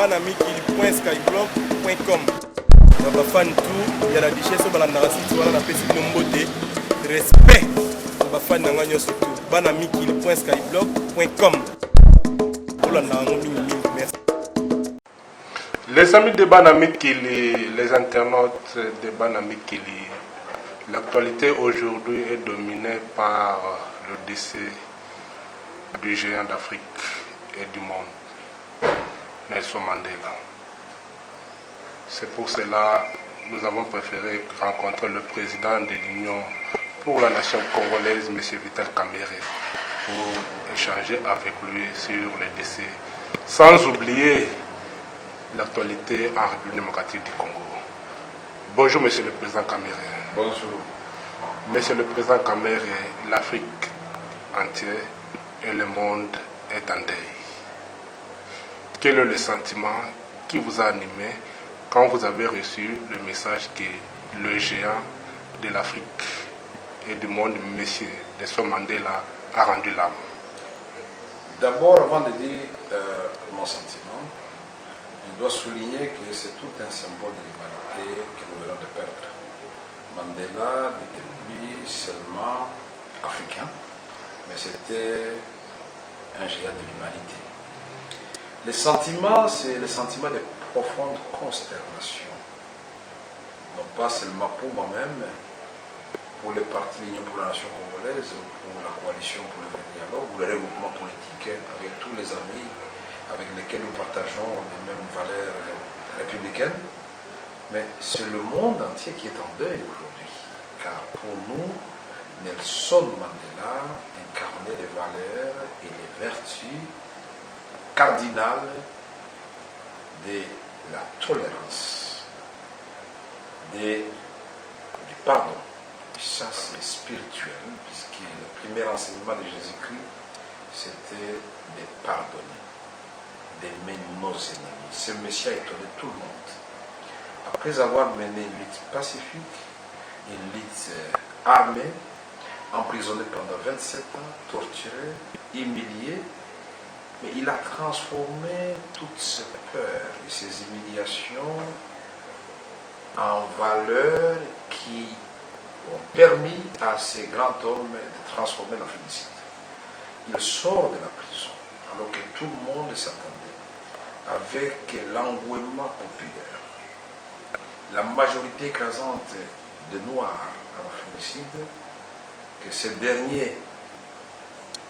banamikili.skyblock.com. Bafan tout, il y a la richesse au balandara site voilà na pesi nombote respect. Bafan na ngwanyo surtout banamikili.skyblock.com. Merci. Les amis de Banamikili, les internautes de Banamikili, l'actualité aujourd'hui est dominée par le décès du géant d'Afrique et du monde, Nelson Mandela. C'est pour cela que nous avons préféré rencontrer le président de l'Union pour la nation congolaise, M. Vital Kamerhe, pour échanger avec lui sur les décès, sans oublier l'actualité en République démocratique du Congo. Bonjour, Monsieur le Président Kamerhe. Bonjour. Monsieur le Président Kamerhe, l'Afrique entière et le monde est en deuil. Quel est le sentiment qui vous a animé quand vous avez reçu le message que le géant de l'Afrique et du monde, M. Nelson Mandela, a rendu l'âme? D'abord, avant de dire mon sentiment, je dois souligner que c'est tout un symbole de l'humanité que nous venons de perdre. Mandela n'était plus seulement africain, mais c'était un géant de l'humanité. Le sentiment, c'est le sentiment de profonde consternation. Non pas seulement pour moi-même, pour les partis de l'Union pour la nation congolaise, pour la coalition pour le dialogue, ou le regroupement politique avec tous les amis avec lesquels nous partageons les mêmes valeurs républicaines, mais c'est le monde entier qui est en deuil aujourd'hui. Car pour nous, Nelson Mandela incarnait les valeurs et les vertus cardinales de la tolérance, du pardon. Et ça, c'est spirituel, puisque le premier enseignement de Jésus-Christ, c'était de pardonner, d'aimer nos ennemis. Ce Messie a étonné tout le monde. Après avoir mené une lutte pacifique, une lutte armée, emprisonné pendant 27 ans, torturé, humilié, mais il a transformé toutes ces peurs et ces humiliations en valeurs qui ont permis à ces grands hommes de transformer l'Afrique du Sud. Il sort de la prison, alors que tout le monde s'attendait, avec l'engouement populaire. La majorité écrasante de Noirs en Afrique du Sud, que ces derniers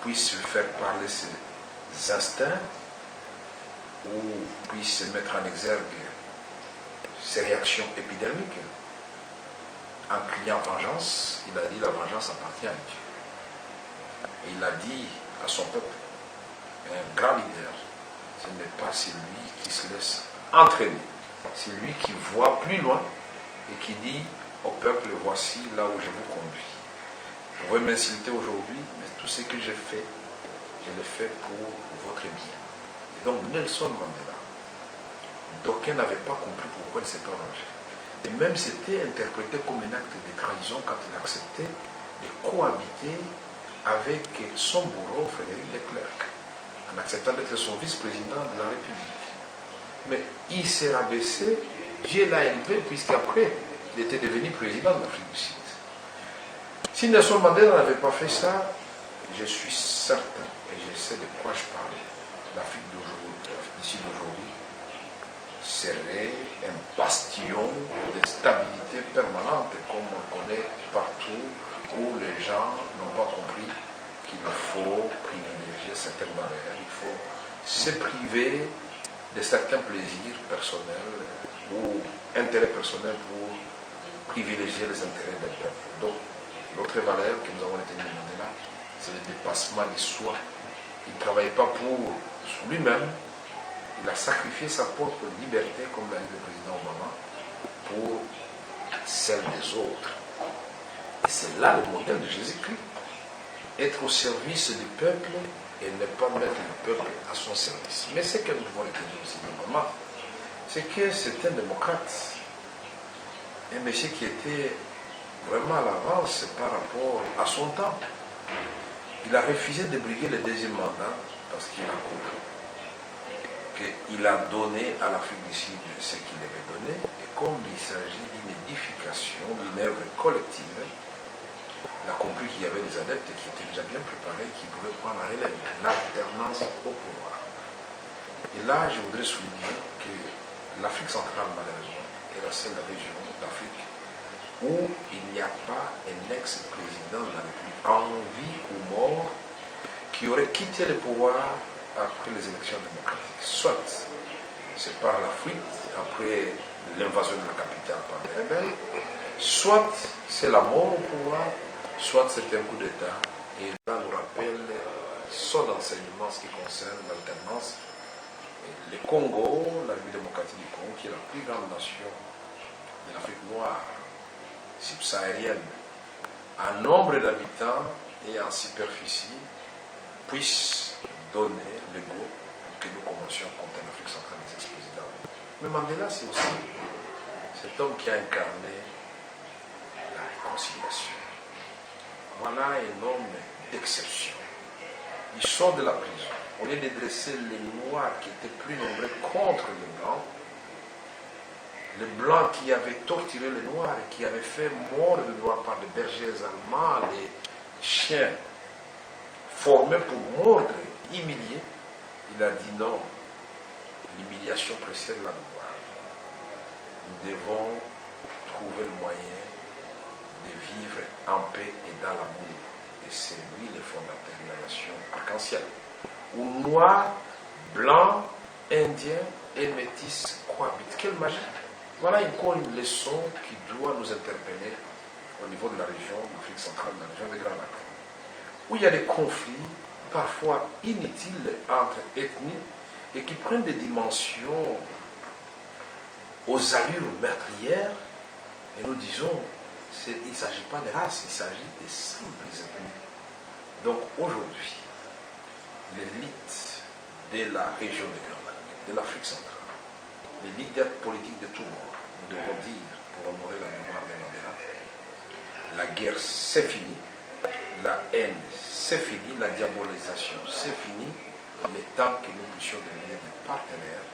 puissent faire parler ses instincts ou puissent mettre en exergue ses réactions épidermiques. En criant vengeance, il a dit la vengeance appartient à Dieu. Et il a dit à son peuple, un grand leader, ce n'est pas celui qui se laisse entraîner, c'est lui qui voit plus loin et qui dit au peuple, voici là où je vous conduis. Vous pouvez m'insulter aujourd'hui, mais tout ce que j'ai fait, je l'ai fait pour votre bien. Et donc Nelson Mandela, d'aucuns n'avaient pas compris pourquoi il s'était rangé. Et même c'était interprété comme un acte de trahison quand il acceptait de cohabiter avec son bourreau Frédéric Leclerc, en acceptant d'être son vice-président de la République. Mais il s'est rabaissé, Dieu l'a élevé, puisqu'après, il était devenu président de l'Afrique du Sud. Si Nelson Mandela n'avait pas fait ça, je suis certain, et je sais de quoi je parle, l'Afrique d'ici d'aujourd'hui serait un bastion de stabilité permanente, comme on connaît partout où les gens n'ont pas compris qu'il faut privilégier certaines valeurs, il faut se priver de certains plaisirs personnels ou intérêts personnels pour privilégier les intérêts d'un peuple. Donc, l'autre valeur que nous avons retenue de Mandela, c'est le dépassement de soi. Il ne travaillait pas pour lui-même, il a sacrifié sa propre liberté, comme l'a dit le président Obama, pour celle des autres. Et c'est là le modèle de Jésus-Christ. Être au service du peuple et ne pas mettre le peuple à son service. Mais ce que nous devons retenir aussi de Obama, c'est que c'est un démocrate. Un monsieur qui était vraiment à l'avance par rapport à son temps. Il a refusé de briguer le deuxième mandat parce qu'il a compris qu'il a donné à l'Afrique du Sud ce qu'il avait donné, et comme il s'agit d'une édification, d'une œuvre collective, il a compris qu'il y avait des adeptes qui étaient déjà bien préparés, qui pouvaient prendre la relève, l'alternance au pouvoir. Et là, je voudrais souligner que l'Afrique centrale, malheureusement, est la seule région d'Afrique où il n'y a pas un ex-président de la République, en vie ou mort, qui aurait quitté le pouvoir après les élections démocratiques. Soit c'est par la fuite, après l'invasion de la capitale par les rebelles, soit c'est la mort au pouvoir, soit c'est un coup d'État. Et là, nous rappelle son enseignement, ce qui concerne l'alternance. Le Congo, la République démocratique du Congo, qui est la plus grande nation de l'Afrique noire, subsaharienne, en nombre d'habitants et en superficie, puisse donner le go que nous commencions contre l'Afrique centrale des ex-présidents. Mais Mandela, c'est aussi cet homme qui a incarné la réconciliation. Voilà un homme d'exception. Il sort de la prison. Au lieu de dresser les Noirs qui étaient plus nombreux contre les Blancs qui avaient torturé les Noirs et qui avaient fait mort les Noirs par des bergers allemands, les chiens formés pour mordre, humilier, il a dit non, l'humiliation précède la gloire. Nous devons trouver le moyen de vivre en paix et dans l'amour. Et c'est lui le fondateur de la nation arc-en-ciel, où noirs, blancs, indiens et métis cohabitent. Quelle magie! Voilà encore une leçon qui doit nous interpeller au niveau de la région d'Afrique centrale, de la région des Grands Lacs, où il y a des conflits parfois inutiles entre ethnies et qui prennent des dimensions aux allures meurtrières. Et nous disons, il ne s'agit pas de race, il s'agit de simples ethnies. Donc aujourd'hui, l'élite de la région des Grands Lacs, de l'Afrique centrale, les leaders politiques de tout le monde, nous devons dire, pour honorer la mémoire de Mandela, la guerre c'est fini, la haine c'est fini, la diabolisation c'est fini, il est temps que nous puissions devenir des partenaires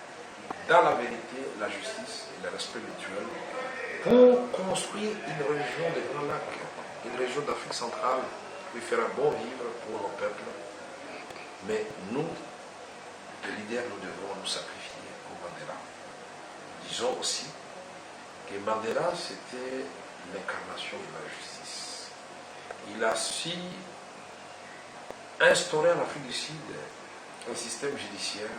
dans la vérité, la justice et le respect mutuel pour construire une région des Grands Lacs, une région d'Afrique centrale où il fera bon vivre pour nos peuples. Mais nous, les leaders, nous devons nous sacrifier pour Mandela. Disons aussi que Mandela, c'était l'incarnation de la justice. Il a su instaurer en Afrique du Sud un système judiciaire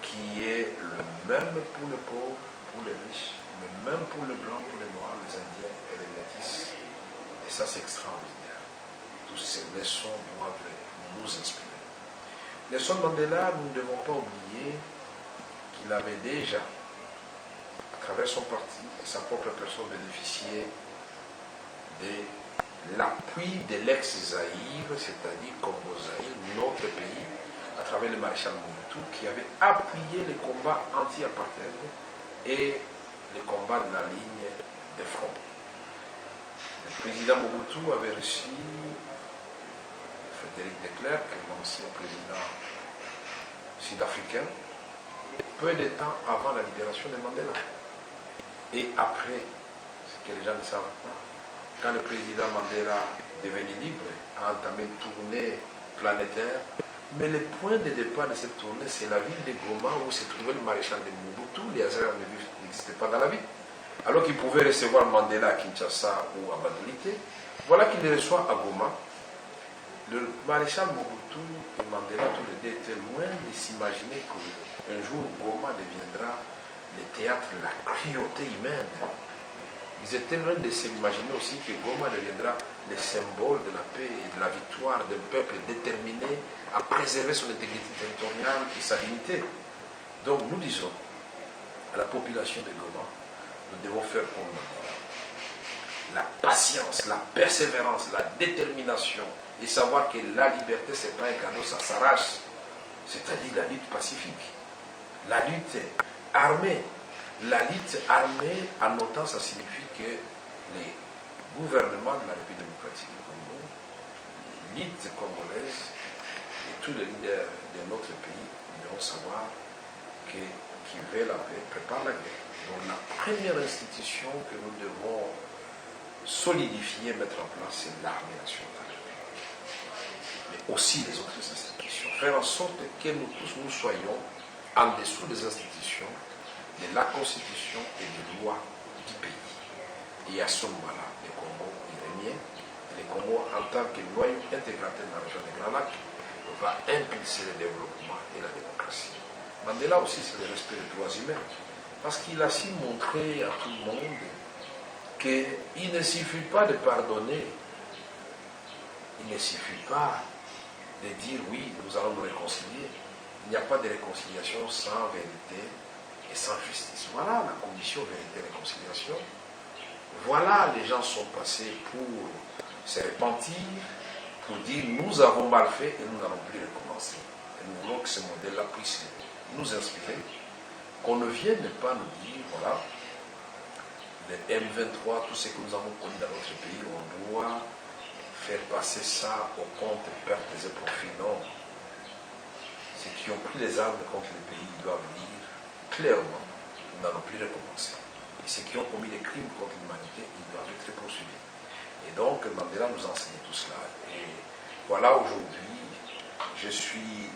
qui est le même pour les pauvres, pour les riches, le même pour les blancs, pour les noirs, les indiens et les métis. Et ça, c'est extraordinaire. Toutes ces leçons doivent nous inspirer. Nelson Mandela, nous ne devons pas oublier qu'il avait déjà, à travers son parti et sa propre personne, bénéficié de l'appui de l'ex-Zaïre, c'est-à-dire Congo-Zaïre, notre pays, à travers le maréchal Mobutu, qui avait appuyé les combats anti-apartheid et les combats de la ligne de front. Le président Mobutu avait reçu Frédéric de Klerk, l'ancien président sud-africain, peu de temps avant la libération de Mandela. Et après, ce que les gens ne savent pas, quand le président Mandela, devenu libre, a entamé une tournée planétaire, mais le point de départ de cette tournée, c'est la ville de Goma où se trouvait le maréchal de Mobutu. Les Azéras n'existaient pas dans la ville. Alors qu'il pouvait recevoir Mandela à Kinshasa ou à Badolité, voilà qu'il le reçoit à Goma. Le maréchal Mobutu et Mandela, tous les deux, étaient loin de s'imaginer qu'un jour Goma deviendra le théâtre de la cruauté humaine. Ils étaient loin de s'imaginer aussi que Goma deviendra le symbole de la paix et de la victoire d'un peuple déterminé à préserver son intégrité territoriale et sa dignité. Donc nous disons à la population de Goma, nous devons faire comme la patience, la persévérance, la détermination et savoir que la liberté, ce n'est pas un cadeau, ça s'arrache. C'est-à-dire la lutte pacifique, la lutte armée. La lutte armée, en autant, ça signifie que les gouvernements de la République démocratique du Congo, l'élite congolaise et tous les leaders de notre pays devons savoir que qui veut la paix prépare la guerre. Donc la première institution que nous devons solidifier, mettre en place, c'est l'armée nationale. Mais aussi les autres institutions. Faire en sorte que nous tous nous soyons en dessous des institutions, de la Constitution et des lois du pays. Et à ce moment-là, le Congo iranien, le Congo en tant que noyau intégrateur de la région des Grands Lacs, va impulser le développement et la démocratie. Mandela aussi, c'est le respect des droits humains. Parce qu'il a su montrer à tout le monde qu'il ne suffit pas de pardonner, il ne suffit pas de dire oui, nous allons nous réconcilier. Il n'y a pas de réconciliation sans vérité et sans justice. Voilà la condition vérité-réconciliation. Voilà, les gens sont passés pour se repentir, pour dire nous avons mal fait et nous n'allons plus recommencer. Et nous voulons que ce modèle-là puisse nous inspirer, qu'on ne vienne pas nous dire, voilà, le M23, tout ce que nous avons connu dans notre pays, on doit faire passer ça au compte pertes et profits. Non. Ceux qui ont pris les armes contre le pays doivent dire clairement, nous n'allons plus recommencer. Et ceux qui ont commis des crimes contre l'humanité, ils doivent être poursuivis. Et donc, Mandela nous enseignait tout cela. Et voilà, aujourd'hui, je suis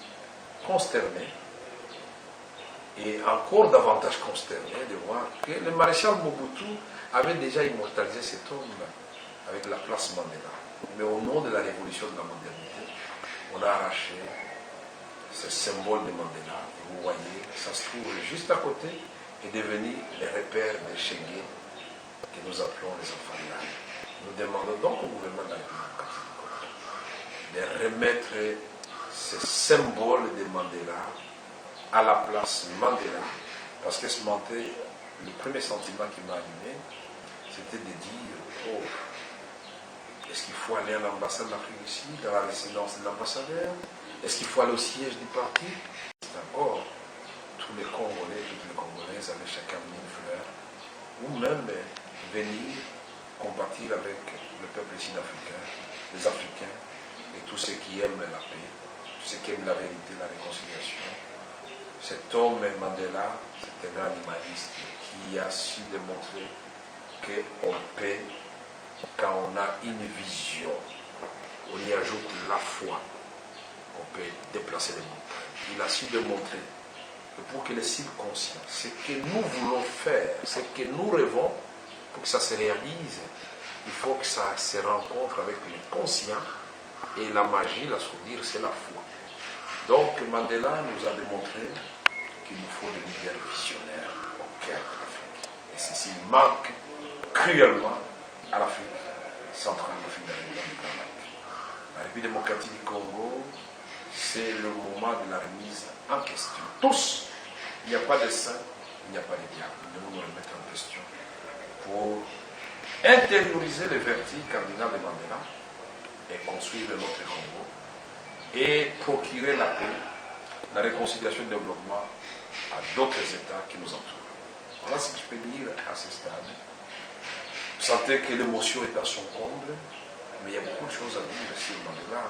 consterné, et encore davantage consterné de voir que le maréchal Mobutu avait déjà immortalisé cet homme avec la place Mandela. Mais au nom de la révolution de la modernité, on a arraché ce symbole de Mandela. Et vous voyez, ça se trouve juste à côté et devenu les repères des Chégués que nous appelons les enfants de l'âge. Nous demandons donc au gouvernement de la République de remettre ce symbole de Mandela à la place Mandela. Parce que ce matin, le premier sentiment qui m'a animé, c'était de dire, oh, est-ce qu'il faut aller à l'ambassade d'Afrique du Sud, dans la résidence de l'ambassadeur? Est-ce qu'il faut aller au siège du parti? C'est encore tous les Congolais, toutes les Congolaises avaient chacun une fleur, ou même venir compatir avec le peuple sud-africain, les Africains, et tous ceux qui aiment la paix, tous ceux qui aiment la vérité, la réconciliation. Cet homme, Mandela, c'est un animaliste qui a su démontrer qu'on peut, quand on a une vision, on y ajoute la foi, on peut déplacer les montagnes. Il a su démontrer que pour que les circonstances, ce que nous voulons faire, ce que nous rêvons, pour que ça se réalise, il faut que ça se rencontre avec le conscient, et la magie, la sourire, c'est la foi. Donc Mandela nous a démontré qu'il nous faut des leaders visionnaires au cœur de l'Afrique. Et ceci manque cruellement à l'Afrique centrale, l'Afrique de la République démocratique du Congo, c'est le moment de la remise en question. Tous, il n'y a pas de saint, il n'y a pas de diable. Nous devons nous remettre en question pour intérioriser les vertus cardinales de Mandela et construire notre Congo et procurer la paix, la réconciliation et le développement à d'autres États qui nous entourent. Voilà ce que je peux dire à ce stade. Vous sentez que l'émotion est à son comble, mais il y a beaucoup de choses à dire sur Mandela.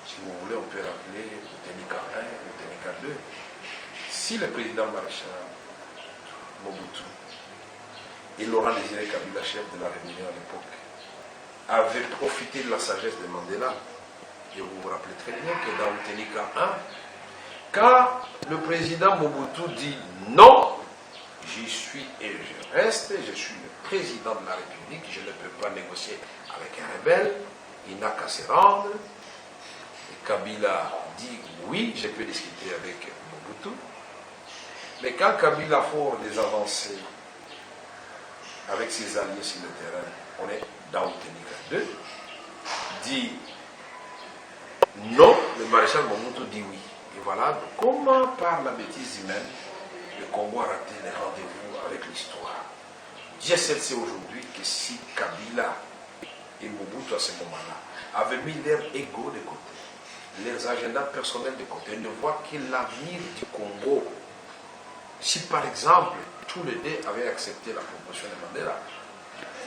Si vous voulez, on peut rappeler le Ténika 1 et le Ténika 2. Si le président maréchal Mobutu et Laurent Désiré Kabila, chef de la rébellion à l'époque, avaient profité de la sagesse de Mandela, et vous vous rappelez très bien que dans le Ténika 1, quand le président Mobutu dit non, j'y suis et je reste, je suis le président de la République, je ne peux pas négocier avec un rebelle, il n'a qu'à se rendre. Et Kabila dit oui, je peux discuter avec Mobutu. Mais quand Kabila fait des avancées avec ses alliés sur le terrain, on est dans le Ténika 2, dit non, le maréchal Mobutu dit oui. Et voilà comment, par la bêtise humaine, le Congo a raté les rendez-vous avec l'histoire. Dieu seul sait aujourd'hui que si Kabila et Mobutu à ce moment-là avaient mis leur ego de côté, leurs agendas personnels de côté, ils ne voient que l'avenir du Congo. Si par exemple, tous les deux avaient accepté la proposition de Mandela,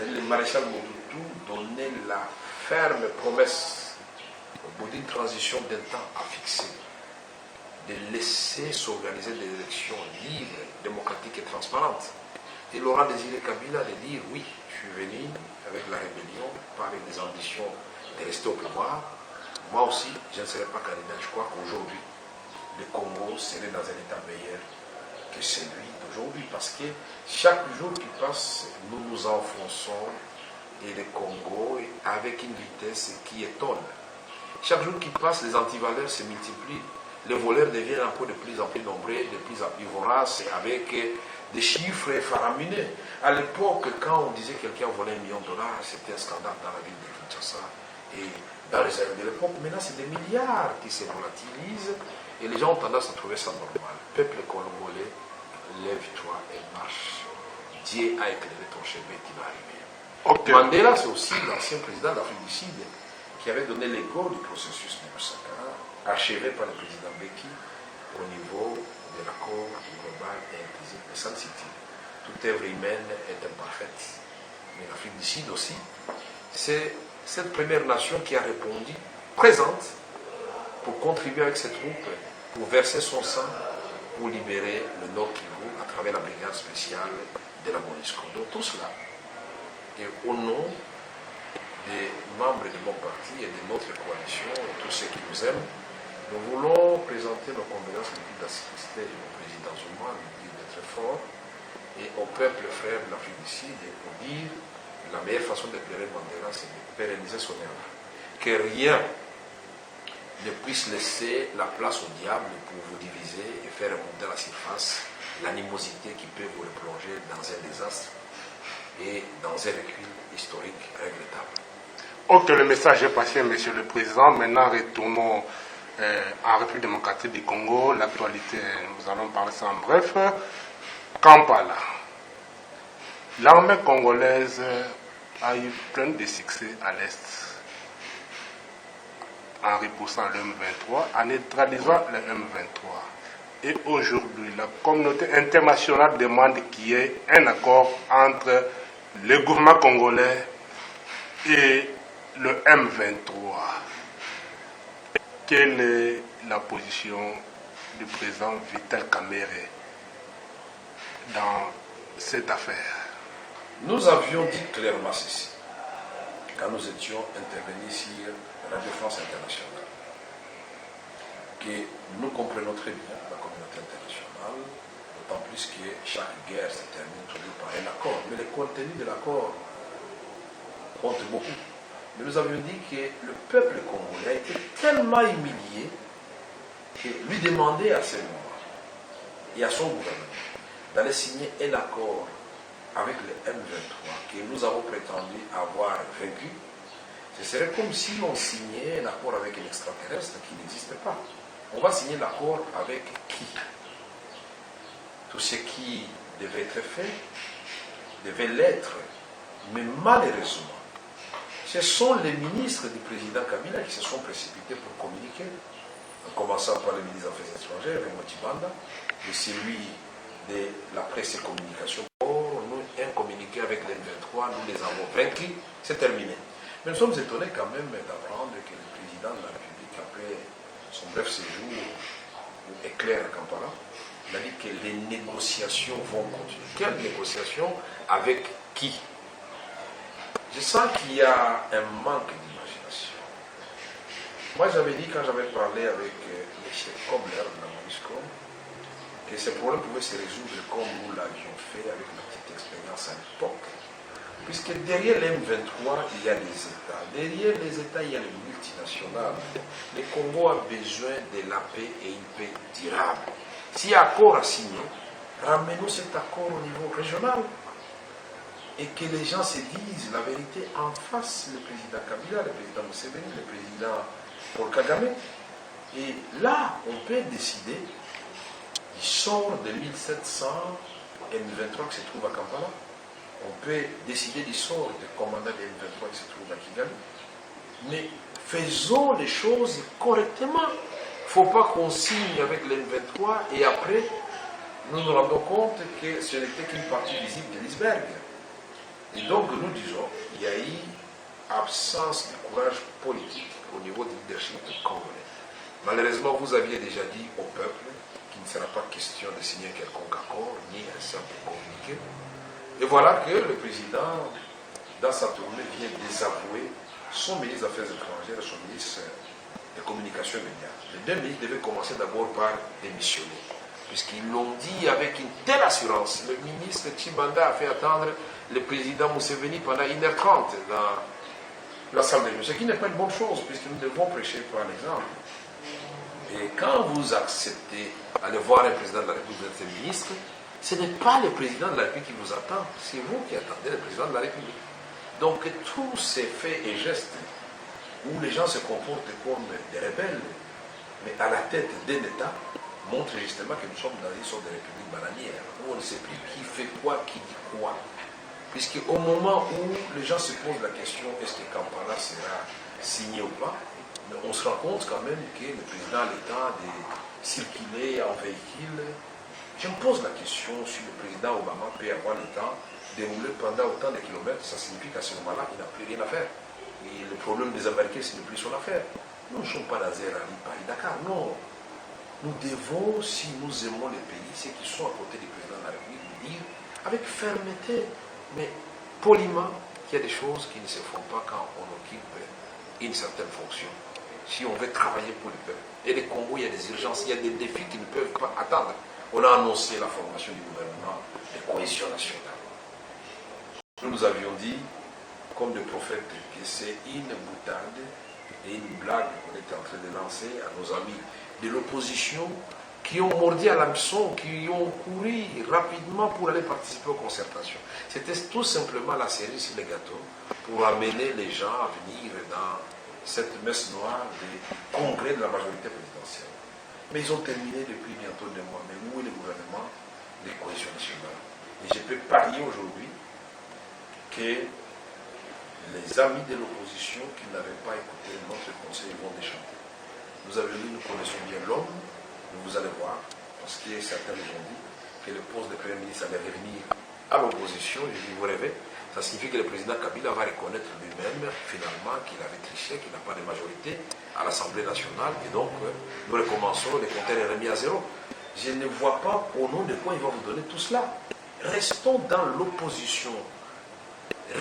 le maréchal Mobutu donnait la ferme promesse au bout d'une transition d'un temps à fixer de laisser s'organiser des élections libres, démocratiques et transparentes. Et Laurent Désiré Kabila de dire oui, je suis venu avec la rébellion, pas avec des ambitions de rester au pouvoir. Moi aussi, je ne serai pas candidat. Je crois qu'aujourd'hui, le Congo serait dans un état meilleur que celui d'aujourd'hui. Parce que chaque jour qui passe, nous nous enfonçons et le Congo avec une vitesse qui étonne. Chaque jour qui passe, les antivaleurs se multiplient. Les voleurs deviennent encore de plus en plus nombreux, de plus en plus voraces, avec des chiffres faramineux. À l'époque, quand on disait que quelqu'un volait $1 million, c'était un scandale dans la ville de Kinshasa et dans les années de l'époque. Maintenant, c'est des milliards qui se volatilisent et les gens ont tendance à trouver ça normal. Peuple congolais, lève-toi et marche. Dieu a éclairé ton chemin qui va arriver. Okay. Mandela, c'est aussi l'ancien président d'Afrique du Sud qui avait donné les go du processus de Lusaka, achevé par le président Beki au niveau de l'accord global et inclusif de Sun City. Toute œuvre humaine est imparfaite. Mais l'Afrique du Sud aussi, c'est cette première nation qui a répondu, présente, pour contribuer avec ses troupes, pour verser son sang, pour libérer le Nord Kivu à travers la brigade spéciale de la MONUSCO. Donc tout cela, et au nom des membres de mon parti et de notre coalition, et tous ceux qui nous aiment, nous voulons présenter nos condoléances les plus d'assister au président Zuma, lui dire d'être fort, et au peuple frère de l'Afrique du Sud, et pour dire la meilleure façon d'éclairer Mandela, c'est de pérenniser son œuvre. Que rien ne puisse laisser la place au diable pour vous diviser et faire remonter à la surface l'animosité qui peut vous replonger dans un désastre et dans un recul historique regrettable. Ok, le message est passé, Monsieur le Président. Maintenant, retournons en République démocratique du Congo. L'actualité, nous allons parler ça en bref. Kampala. L'armée congolaise a eu plein de succès à l'Est en repoussant le M23, en neutralisant le M23. Et aujourd'hui, la communauté internationale demande qu'il y ait un accord entre le gouvernement congolais et le M23. Quelle est la position du président Vital Kamerhe dans cette affaire? Nous avions dit clairement ceci, quand nous étions intervenus sur Radio France Internationale, que nous comprenons très bien la communauté internationale, d'autant plus que chaque guerre se termine toujours par un accord. Mais le contenu de l'accord compte beaucoup. Mais nous avions dit que le peuple congolais a été tellement humilié que lui demander à ses membres et à son gouvernement d'aller signer un accord avec le M23 que nous avons prétendu avoir vaincu. Ce serait comme si on signait un accord avec un extraterrestre qui n'existe pas. On va signer l'accord avec qui? Tout ce qui devait être fait devait l'être. Mais malheureusement, ce sont les ministres du président Kabila qui se sont précipités pour communiquer, en commençant par le ministre des Affaires étrangères, Raymond Tshibanda, et celui de la presse et communication. Nous, un communiqué avec les 23, nous les avons vaincus, c'est terminé. Mais nous sommes étonnés quand même d'apprendre que le président de la République, après son bref séjour au éclair à Kampala, il a dit que les négociations vont continuer. Quelles négociations? Avec qui? Je sens qu'il y a un manque d'imagination. Moi, j'avais dit, quand j'avais parlé avec le chef Kobler de la MONUSCO, que ces problèmes pouvaient se résoudre comme nous l'avions fait avec ma petite expérience à l'époque. Puisque derrière les M23, il y a les États. Derrière les États, il y a les multinationales. Le Congo a besoin de la paix et une paix durable. S'il y a accord à signer, ramenons cet accord au niveau régional. Et que les gens se disent la vérité en face, le président Kabila, le président Museveni, le président Paul Kagame. Et là, on peut décider du sort de 1700 M23 qui se trouve à Kampala. On peut décider du sort des commandants de M23 qui se trouve à Kigali. Mais faisons les choses correctement. Il ne faut pas qu'on signe avec les M23 et après, nous nous rendons compte que ce n'était qu'une partie visible de l'iceberg. Et donc nous disons, il y a eu absence de courage politique au niveau du leadership congolais. Malheureusement, vous aviez déjà dit au peuple qu'il ne sera pas question de signer quelconque accord, ni un simple communiqué. Et voilà que le président, dans sa tournée, vient désavouer son ministre des Affaires étrangères et son ministre des Communications et médias. Les deux ministres devaient commencer d'abord par démissionner, puisqu'ils l'ont dit avec une telle assurance. Le ministre Tshibanda a fait attendre le président Museveni pendant 1h30 dans la salle de réunion, ce qui n'est pas une bonne chose, puisque nous devons prêcher par l'exemple. Et quand vous acceptez d'aller voir un président de la République, vous êtes un ministre, ce n'est pas le président de la République qui vous attend, c'est vous qui attendez le président de la République. Donc tous ces faits et gestes où les gens se comportent comme des rebelles, mais à la tête d'un État, montrent justement que nous sommes dans une sorte de république bananière, où on ne sait plus qui fait quoi, qui dit quoi. Puisqu'au moment où les gens se posent la question, est-ce que Kampala sera signé ou pas, on se rend compte quand même que le président a le temps de circuler en véhicule. Je me pose la question si le président Obama peut avoir le temps de rouler pendant autant de kilomètres. Ça signifie qu'à ce moment-là, il n'a plus rien à faire. Et le problème des Américains, ce n'est plus son affaire. Nous ne sommes pas dans un rallye Paris-Dakar, non. Nous devons, si nous aimons les pays, ceux qui sont à côté du président de la République, dire avec fermeté, mais poliment, qu'il y a des choses qui ne se font pas quand on occupe une certaine fonction. Si on veut travailler pour le peuple. Et les Congo, il y a des urgences, il y a des défis qui ne peuvent pas attendre. On a annoncé la formation du gouvernement de cohésion nationale. Nous avions dit, comme le prophète, que c'est une boutade et une blague qu'on était en train de lancer à nos amis de l'opposition qui ont mordu à l'hameçon, qui ont couru rapidement pour aller participer aux concertations. C'était tout simplement la cerise sur le gâteau pour amener les gens à venir dans cette messe noire du congrès de la majorité présidentielle. Mais ils ont terminé depuis bientôt 2 mois. Mais où est le gouvernement de cohésion nationale? Et je peux parier aujourd'hui que les amis de l'opposition qui n'avaient pas écouté notre conseil vont déchanter. Nous avions dit, nous connaissons bien l'homme, vous allez voir, parce que certains nous ont dit que le poste de Premier ministre allait revenir à l'opposition. Je dis, vous rêvez? Ça signifie que le président Kabila va reconnaître lui-même, finalement, qu'il avait triché, qu'il n'a pas de majorité à l'Assemblée nationale, et donc nous recommençons, le compteur est remis à zéro. Je ne vois pas au nom de quoi il va vous donner tout cela. Restons dans l'opposition.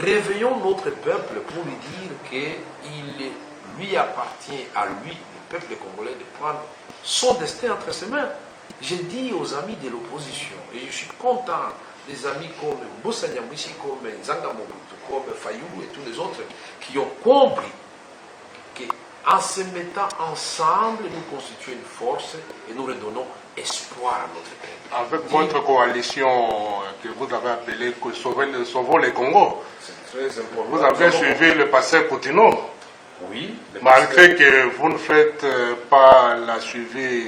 Réveillons notre peuple pour lui dire qu'il lui appartient à lui, le peuple congolais, de prendre son destin entre ses mains. J'ai dit aux amis de l'opposition, et je suis content des amis comme Moussa Nyamwisi, comme Nzanga Mobutu, comme Fayou et tous les autres qui ont compris qu'en se mettant ensemble, nous constituons une force et nous redonnons espoir à notre peuple. Avec votre coalition que vous avez appelée Sauvons le Congo, c'est très important. vous avez suivi le pasteur Coutinho. Oui. Malgré que vous ne faites pas la suivi,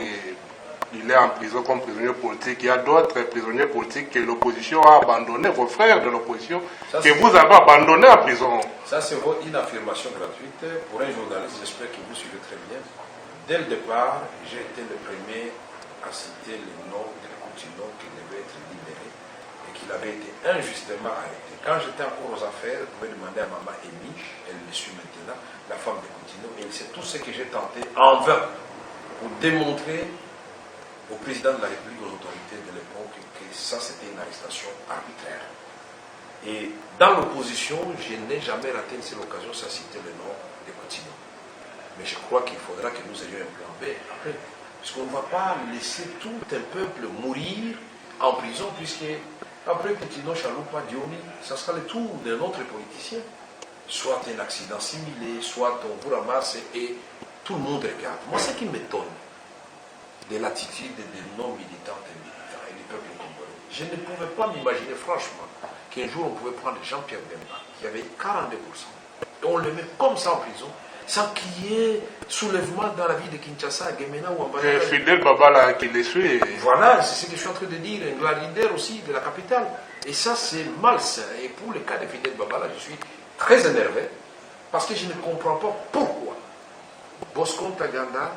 il est en prison comme prisonnier politique. Il y a d'autres prisonniers politiques que l'opposition a abandonnés, vos frères de l'opposition, que vous avez abandonnés en prison. Ça, c'est une affirmation gratuite. Pour un journaliste, j'espère que vous suivez très bien. Dès le départ, j'ai été le premier à citer le nom de Coutinho qui devait être libéré et qu'il avait été injustement arrêté. Quand j'étais encore aux affaires, vous pouvez demander à maman Amy, elle le suit maintenant, la femme de Coutinho, et c'est tout ce que j'ai tenté en vain pour démontrer au président de la République, aux autorités de l'époque, que ça c'était une arrestation arbitraire. Et dans l'opposition, je n'ai jamais raté une seule occasion sans citer le nom de Coutinho. Mais je crois qu'il faudra que nous ayons un plan B après. Parce qu'on ne va pas laisser tout un peuple mourir en prison, puisque après Coutinho, Chaloupa, Dioni, ça sera le tour d'un autre politicien. Soit un accident similé, soit on vous ramasse et tout le monde regarde. Moi, ce qui m'étonne de l'attitude des non-militantes et militants et du peuple congolais, je ne pouvais pas m'imaginer franchement qu'un jour on pouvait prendre Jean-Pierre Bemba, qui avait 42%, et on le met comme ça en prison, sans qu'il y ait soulèvement dans la ville de Kinshasa, à Gemena ou en Banana. Fidel Babala qui les suit. Voilà, c'est ce que je suis en train de dire, un leader aussi de la capitale. Et ça, c'est malsain. Et pour le cas de Fidel Babala, je suis très énervé, parce que je ne comprends pas pourquoi Bosco Ntaganda,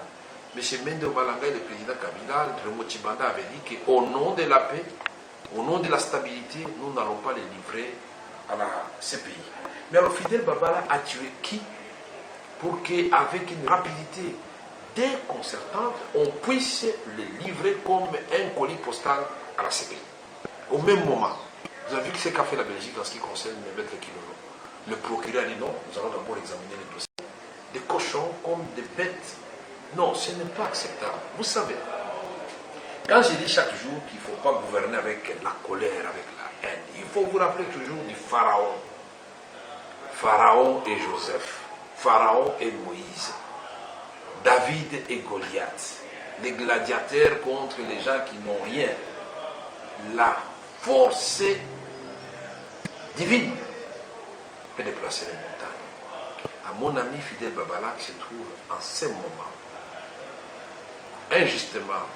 M. Mende Malanga et le président Kabila, Remo Tshibanda avait dit qu'au nom de la paix, au nom de la stabilité, nous n'allons pas les livrer à la CPI. Mais alors Fidel Babala a tué qui pour qu'avec une rapidité déconcertantes, on puisse les livrer comme un colis postal à la CPI. Au même moment, vous avez vu ce qu'a fait la Belgique en ce qui concerne le maître Kilolo. Le procureur a dit non, nous allons d'abord examiner les dossiers. Des cochons comme des bêtes. Non, ce n'est pas acceptable. Vous savez, quand je dis chaque jour qu'il ne faut pas gouverner avec la colère, avec la haine, il faut vous rappeler toujours du Pharaon. Pharaon et Joseph. Pharaon et Moïse. David et Goliath. Les gladiateurs contre les gens qui n'ont rien. La force divine peut déplacer les montagnes. À mon ami Fidel Babala qui se trouve en ce moment injustement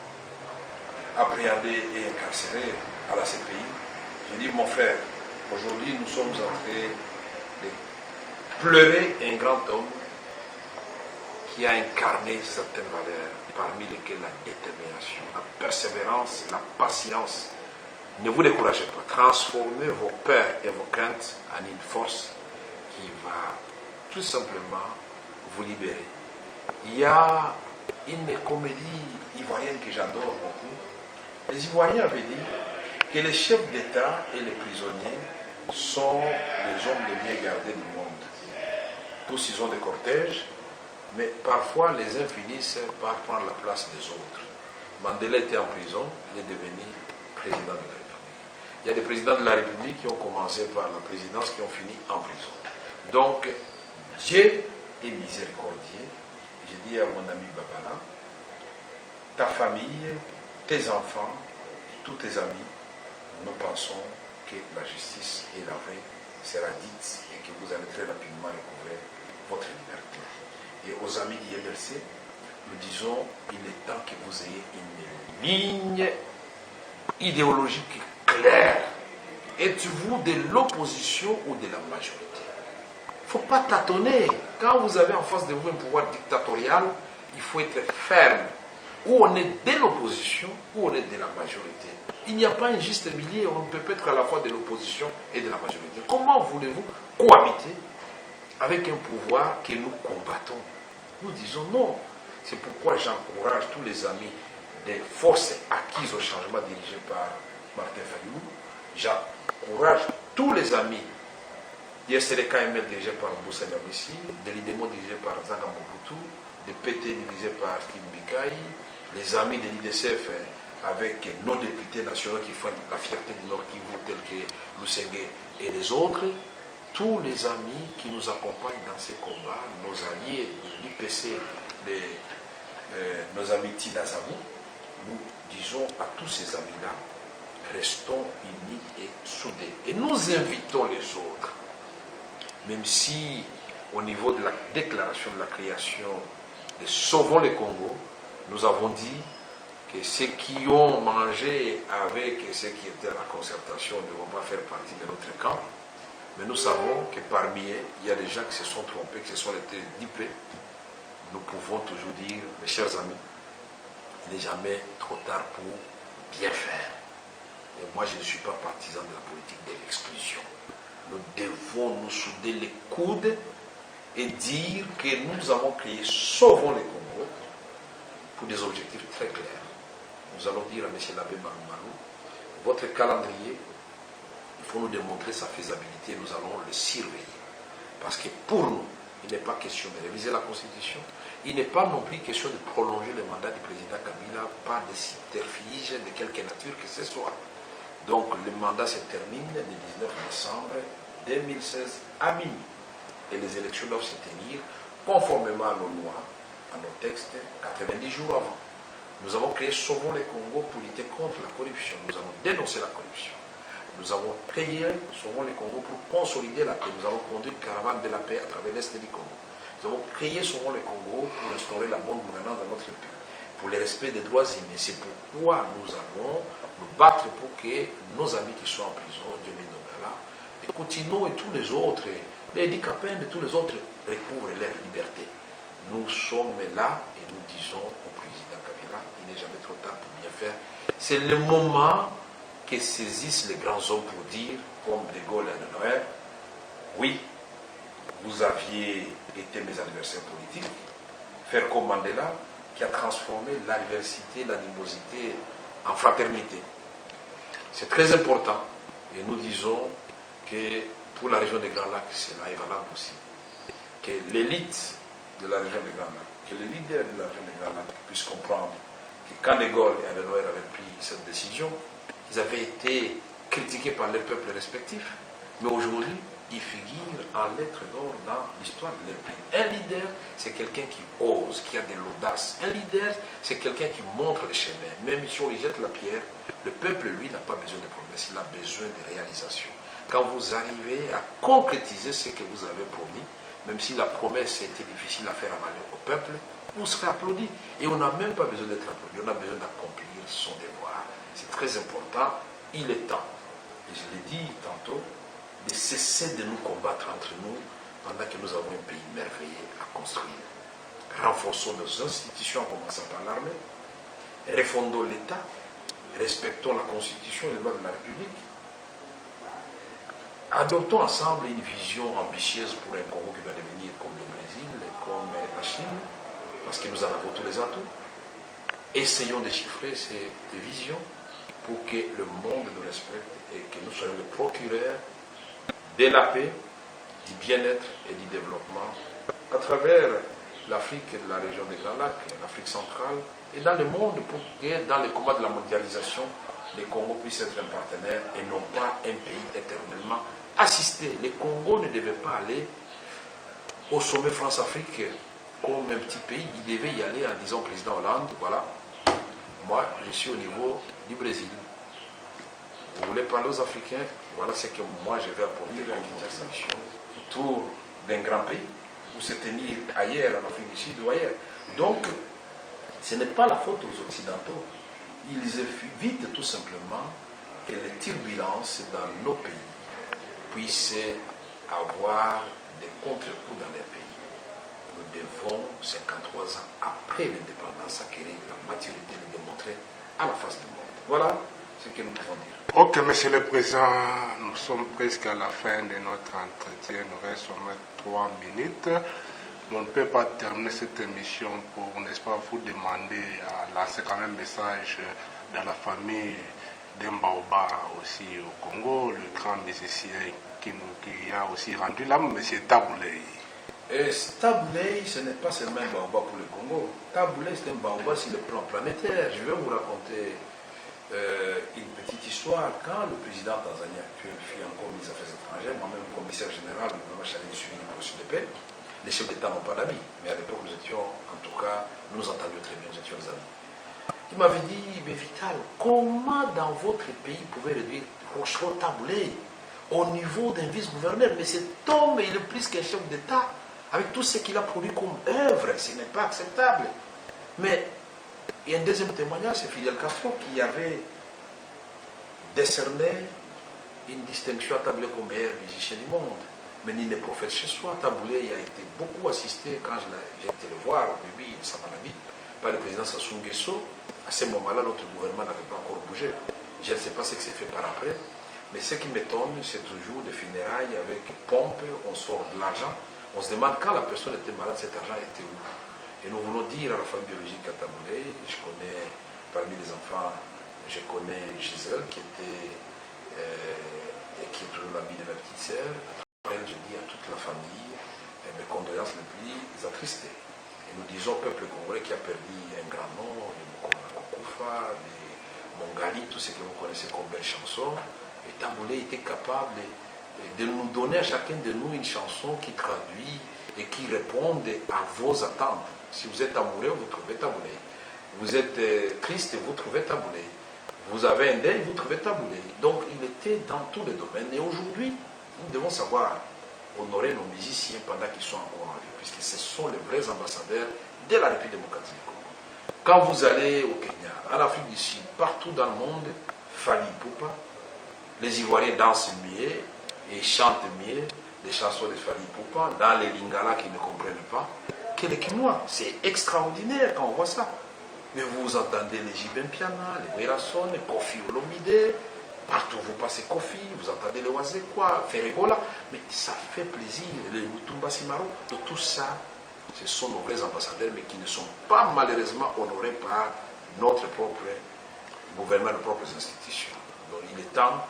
appréhendé et incarcéré à la CPI, je dis mon frère, aujourd'hui nous sommes en train de pleurer un grand homme qui a incarné certaines valeurs, parmi lesquelles la détermination, la persévérance, la patience. Ne vous découragez pas. Transformez vos peurs et vos craintes en une force qui va tout simplement vous libérer. Il y a une comédie ivoirienne que j'adore beaucoup. Les Ivoiriens avaient dit que les chefs d'État et les prisonniers sont les hommes les mieux gardés du monde. Tous ils ont des cortèges, mais parfois les uns finissent par prendre la place des autres. Mandela était en prison, il est devenu président de la République. Il y a des présidents de la République qui ont commencé par la présidence, qui ont fini en prison. Donc, Dieu est miséricordieux. Je dis à mon ami Babala, ta famille, tes enfants, tous tes amis, nous pensons que la justice et la vraie sera dite et que vous allez très rapidement recouvrir votre liberté. Et aux amis d'IMLC, nous disons, il est temps que vous ayez une ligne idéologique claire. Êtes-vous de l'opposition ou de la majorité? Il ne faut pas tâtonner. Quand vous avez en face de vous un pouvoir dictatorial, il faut être ferme. Ou on est de l'opposition, ou on est de la majorité. Il n'y a pas un juste milieu, on ne peut pas être à la fois de l'opposition et de la majorité. Comment voulez-vous cohabiter avec un pouvoir que nous combattons? Nous disons non. C'est pourquoi j'encourage tous les amis des forces acquises au changement dirigées par Martin Fayou. J'encourage tous les amis du SLKML dirigé par Moussa Nyamissi, de l'IDEMO dirigé par Zanga Mobutu, de PT dirigé par Kim Bikai, les amis de l'IDCF avec nos députés nationaux qui font la fierté du Nord Kivu tels que Lusenge et les autres, tous les amis qui nous accompagnent dans ces combats, nos alliés de l'IPC, nos amis Tidazamou, nous disons à tous ces amis-là, restons unis et soudés. Et nous invitons les autres, même si au niveau de la déclaration de la création de Sauvons le Congo, nous avons dit que ceux qui ont mangé avec ceux qui étaient à la concertation ne vont pas faire partie de notre camp. Mais nous savons que parmi eux, il y a des gens qui se sont trompés, qui se sont été dupés. Nous pouvons toujours dire, mes chers amis, il n'est jamais trop tard pour bien faire. Et moi, je ne suis pas partisan de la politique de l'exclusion. Nous devons nous souder les coudes et dire que nous avons créé Sauvons le Congo pour des objectifs très clairs. Nous allons dire à M. l'abbé Marumaru, votre calendrier, il faut nous démontrer sa faisabilité, nous allons le surveiller. Parce que pour nous, il n'est pas question de réviser la Constitution, il n'est pas non plus question de prolonger le mandat du président Kabila par des subterfuges de quelque nature que ce soit. Donc le mandat se termine le 19 décembre 2016 à minuit. Et les élections doivent se tenir conformément à nos lois, à nos textes, 90 jours avant. Nous avons créé Sauvons le Congo pour lutter contre la corruption. Nous avons dénoncé la corruption. Nous avons créé Sauvons le Congo pour consolider la paix. Nous avons conduit une caravane de la paix à travers l'Est du Congo. Nous avons créé Sauvons le Congo pour restaurer la bonne gouvernance dans notre pays, pour le respect des droits humains. C'est pourquoi nous allons nous battre pour que nos amis qui sont en prison, Dieu les nomme là, et Coutinho et tous les autres, les Dikapin et tous les autres recouvrent leur liberté. Nous sommes là et nous disons au président Kabila, il n'est jamais trop tard pour bien faire. C'est le moment que saisissent les grands hommes pour dire, comme De Gaulle et Noël, oui, vous aviez été mes adversaires politiques, faire comme Mandela, qui a transformé l'adversité, l'animosité en fraternité. C'est très important et nous disons que pour la région des Grands Lacs, cela est valable aussi. Que l'élite de la région des Grands Lacs, que les leaders de la région des Grands Lacs puissent comprendre que quand De Gaulle et Adenauer avaient pris cette décision, ils avaient été critiqués par les peuples respectifs, mais aujourd'hui, ils figurent en lettres d'or dans l'histoire de leur pays. Un leader, c'est quelqu'un qui ose, qui a de l'audace. Un leader, c'est quelqu'un qui montre le chemin. Même si on lui jette la pierre, le peuple, lui, n'a pas besoin de promesses, il a besoin de réalisation. Quand vous arrivez à concrétiser ce que vous avez promis, même si la promesse a été difficile à faire avaler au peuple, vous serez applaudi. Et on n'a même pas besoin d'être applaudi, on a besoin d'accomplir son devoir. C'est très important, il est temps, et je l'ai dit tantôt, de cesser de nous combattre entre nous pendant que nous avons un pays merveilleux à construire. Renforçons nos institutions en commençant par l'armée, refondons l'État, respectons la Constitution et les lois de la République, adoptons ensemble une vision ambitieuse pour un Congo qui va devenir comme le Brésil, comme la Chine, parce que nous en avons tous les atouts. Essayons de chiffrer ces visions pour que le monde nous respecte et que nous soyons les procureurs de la paix, du bien-être et du développement à travers l'Afrique et la région des Grands Lacs, l'Afrique centrale et dans le monde pour que dans les combats de la mondialisation, le Congo puisse être un partenaire et non pas un pays éternellement assisté. Le Congo ne devait pas aller au sommet France-Afrique comme un petit pays, il devait y aller en disant au président Hollande, voilà, moi je suis au niveau du Brésil. Vous voulez parler aux Africains, voilà ce que moi je vais apporter comme contribution autour d'un grand pays, ou se tenir ailleurs, en Afrique du Sud ou ailleurs. Donc, ce n'est pas la faute aux Occidentaux. Ils évitent tout simplement que les turbulences dans nos pays puissent avoir des contre-coups dans les pays. Nous devons, 53 ans après l'indépendance, acquérir la maturité de démontrer à la face du monde. Voilà ce que nous pouvons dire. Ok, Monsieur le Président, nous sommes presque à la fin de notre entretien. Il nous reste seulement 3 minutes. On ne peut pas terminer cette émission pour, n'est-ce pas, vous demander à lancer quand même un message dans la famille d'Mbaoba aussi au Congo, le grand musicien qui a aussi rendu l'âme, M. Taboulé. Et Taboulé, ce n'est pas seulement un Baoba pour le Congo. Taboulé, c'est un Baoba sur le plan planétaire. Je vais vous raconter une petite histoire. Quand le président tanzanien actuel fut encore ministre des Affaires étrangères, moi-même commissaire général du gouvernement chargé du suivi du processus de paix, les chefs d'État n'ont pas d'amis, mais à l'époque nous étions, en tout cas, nous nous entendions très bien, nous étions des amis. Il m'avait dit, mais Vital, comment dans votre pays vous pouvez réduire Rochefort Taboulé au niveau d'un vice-gouverneur? Mais cet homme, il est plus qu'un chef d'État, avec tout ce qu'il a produit comme œuvre, ce n'est pas acceptable. Mais il y a un deuxième témoignage, c'est Fidel Castro qui avait décerné une distinction à Taboulé comme meilleur musicien du monde. Mais ni les prophètes chez soi. Taboulé a été beaucoup assisté quand j'ai été le voir au début de sa maladie par le président Sassou Nguesso. À ce moment-là, notre gouvernement n'avait pas encore bougé. Je ne sais pas ce qui s'est fait par après. Mais ce qui m'étonne, c'est toujours des funérailles avec pompe, on sort de l'argent. On se demande quand la personne était malade, cet argent était où. Et nous voulons dire à la famille biologique à Taboulé, je connais parmi les enfants, je connais Gisèle qui était et qui est toujours l'amie de ma petite sœur. Je dis à toute la famille mes condoléances les plus attristées. Et nous disons au peuple congolais qui a perdu un grand nom, les Mokofa, les Mongali, tout ce que vous connaissez comme belles chansons. Et Taboulé était capable de nous donner à chacun de nous une chanson qui traduit et qui répond à vos attentes. Si vous êtes amoureux, vous trouvez Taboulé. Vous êtes triste, vous trouvez Taboulé. Vous avez un deuil, vous trouvez Taboulé. Donc il était dans tous les domaines. Et aujourd'hui, nous devons savoir honorer nos musiciens pendant qu'ils sont encore en vie, puisque ce sont les vrais ambassadeurs de la République démocratique du Congo. Quand vous allez au Kenya, en Afrique du Sud, partout dans le monde, Fally Ipupa, les Ivoiriens dansent mieux et chantent mieux les chansons de Fally Ipupa dans les Lingala qui ne comprennent pas que les Kinois. C'est extraordinaire quand on voit ça. Mais vous entendez les Jibin Piana, les Werason, les Kofi Olomide, partout vous passez Kofi, vous entendez les Wazekwa, Ferregola, mais ça fait plaisir, les Mutumba Simaro, de tout ça, ce sont nos vrais ambassadeurs, mais qui ne sont pas malheureusement honorés par notre propre gouvernement, nos propres institutions. Donc il est temps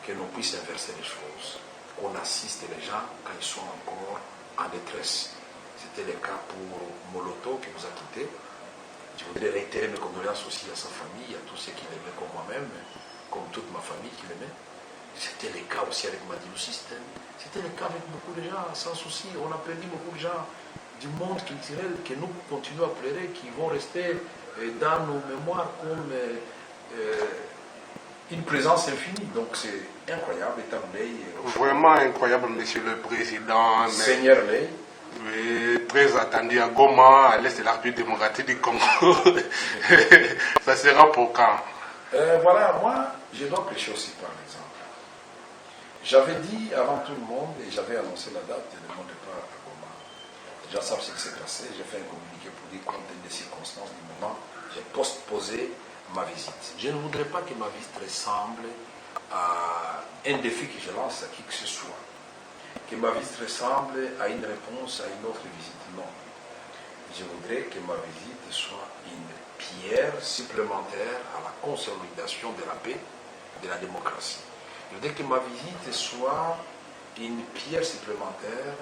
que l'on puisse inverser les choses, qu'on assiste les gens quand ils sont encore en détresse. C'était le cas pour Moloto qui nous a quittés. Je voudrais réitérer mes condoléances aussi à sa famille, à tous ceux qui l'aimaient comme moi-même, comme toute ma famille qui l'aimait. C'était le cas aussi avec Madilou Système. C'était le cas avec beaucoup de gens, sans souci. On a perdu beaucoup de gens du monde culturel que nous continuons à pleurer, qui vont rester dans nos mémoires comme une présence infinie. Donc c'est incroyable, étant Ley. Vraiment incroyable, Monsieur le Président. Seigneur Ley. Oui, très attendu à Goma, à l'est de la République démocratique du Congo. Ça sera pour quand? Voilà, moi, je dois prêcher aussi par exemple. J'avais dit avant tout le monde, et j'avais annoncé la date de mon départ à Goma. Les gens savent ce qui s'est passé. J'ai fait un communiqué pour dire, compte tenu des circonstances du moment, j'ai postposé ma visite. Je ne voudrais pas que ma visite ressemble à un défi que je lance à qui que ce soit. Que ma visite ressemble à une réponse à une autre visite. Non. Je voudrais que ma visite soit une pierre supplémentaire à la consolidation de la paix, de la démocratie. Je voudrais que ma visite soit une pierre supplémentaire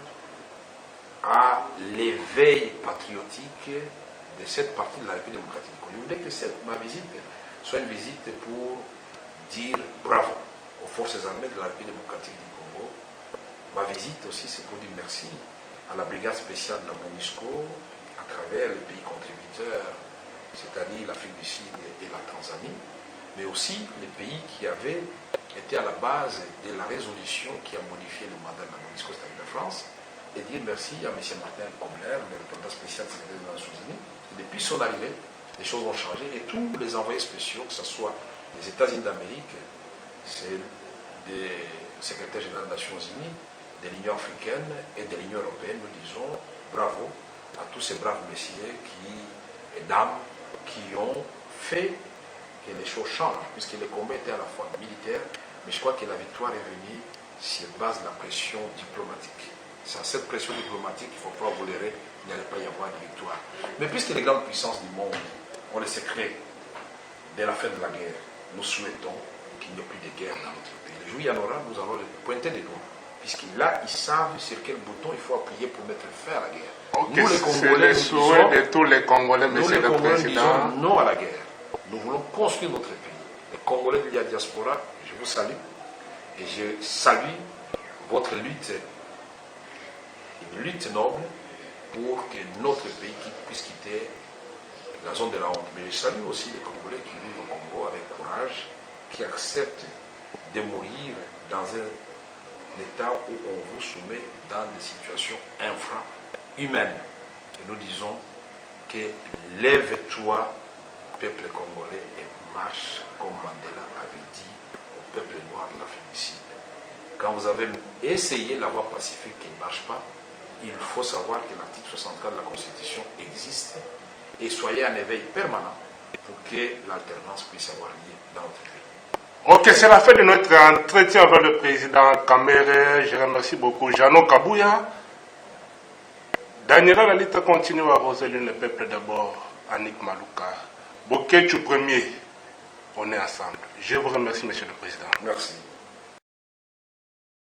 à l'éveil patriotique de cette partie de la République démocratique. Je voudrais que ma visite soit une visite pour dire bravo aux forces armées de la République démocratique du Congo. Ma visite aussi, c'est pour dire merci à la brigade spéciale de la MONUSCO à travers les pays contributeurs, c'est-à-dire l'Afrique du Sud et la Tanzanie, mais aussi les pays qui avaient été à la base de la résolution qui a modifié le mandat de la MONUSCO, c'est-à-dire la France, et dire merci à M. Martin Kobler, le représentant spécial des Nations Unies. Depuis son arrivée, les choses ont changé et tous les envoyés spéciaux, que ce soit des États-Unis d'Amérique, c'est des secrétaires généraux des Nations Unies, de l'Union africaine et de l'Union européenne, nous disons bravo à tous ces braves messieurs et dames qui ont fait que les choses changent, puisque les combats étaient à la fois militaires, mais je crois que la victoire est venue sur base de la pression diplomatique. C'est à cette pression diplomatique qu'il ne faut pas vous leurrer, il n'allait pas y avoir de victoire. Mais puisque les grandes puissances du monde ont les secrets de la fin de la guerre, nous souhaitons qu'il n'y ait plus de guerre dans notre pays. Le jour où il y en aura, nous allons les pointer des doigts. Puisque là, ils savent sur quel bouton il faut appuyer pour mettre fin à la guerre. Okay, nous, les Congolais, c'est le souhait de tous les Congolais, Monsieur le Président. Disons non à la guerre. Nous voulons construire notre pays. Les Congolais de la diaspora, je vous salue. Et je salue votre lutte, une lutte noble pour que notre pays puisse quitter la zone de la honte. Mais je salue aussi les Congolais qui vivent au Congo avec courage, qui acceptent de mourir dans un État où on vous soumet dans des situations infra-humaines. Et nous disons que lève-toi, peuple congolais, et marche comme Mandela avait dit au peuple noir de l'Afrique du Sud. Quand vous avez essayé la voie pacifique qui ne marche pas, il faut savoir que l'article 64 de la Constitution existe et soyez en éveil permanent pour que l'alternance puisse avoir lieu dans notre pays. Ok, c'est la fin de notre entretien avec le président Kambere. Je remercie beaucoup Jeannot Kabouya. Daniela Lalita continue à Roseline, le peuple d'abord, Annick Malouka. Boketu premier, on est ensemble. Je vous remercie, Monsieur le Président. Merci.